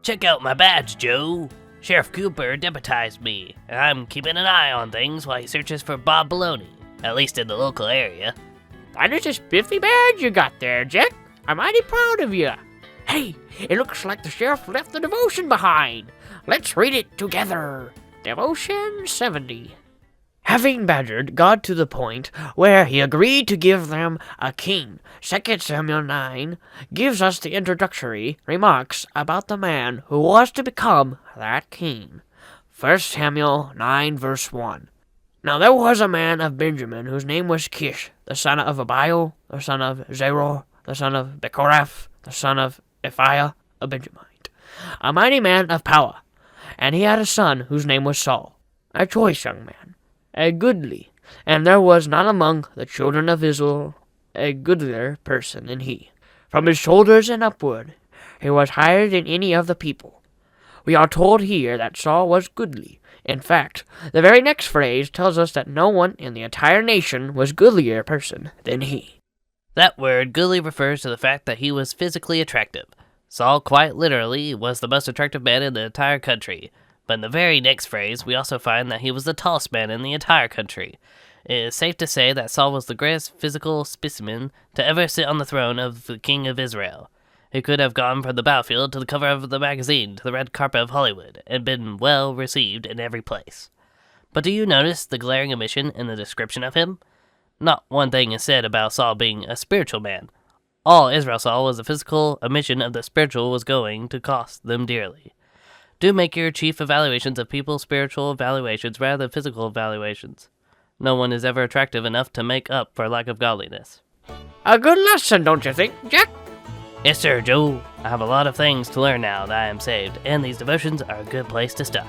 Check out my badge, Joe. Sheriff Cooper deputized me, and I'm keeping an eye on things while he searches for Bob Baloney, at least in the local area. That is a spiffy badge you got there, Jack. I'm mighty proud of you. Hey, it looks like the sheriff left the devotion behind. Let's read it together. Devotion 70. Having badgered God to the point where he agreed to give them a king, 2 Samuel 9 gives us the introductory remarks about the man who was to become that king. 1 Samuel 9 verse 1. Now there was a man of Benjamin whose name was Kish, the son of Abiel, the son of Zeror, the son of Bechorath, the son of Ephiah, a Benjamite, a mighty man of power. And he had a son whose name was Saul, a choice young man, a goodly, and there was not among the children of Israel a goodlier person than he. From his shoulders and upward, he was higher than any of the people. We are told here that Saul was goodly. In fact, the very next phrase tells us that no one in the entire nation was goodlier person than he. That word goodly refers to the fact that he was physically attractive. Saul quite literally was the most attractive man in the entire country. But in the very next phrase, we also find that he was the tallest man in the entire country. It is safe to say that Saul was the greatest physical specimen to ever sit on the throne of the king of Israel. He could have gone from the battlefield to the cover of the magazine to the red carpet of Hollywood and been well received in every place. But do you notice the glaring omission in the description of him? Not one thing is said about Saul being a spiritual man. All Israel saw was the physical omission of the spiritual was going to cost them dearly. Do make your chief evaluations of people's spiritual evaluations rather than physical evaluations. No one is ever attractive enough to make up for lack of godliness. A good lesson, don't you think, Jack? Yes, sir, Joe. I have a lot of things to learn now that I am saved, and these devotions are a good place to start.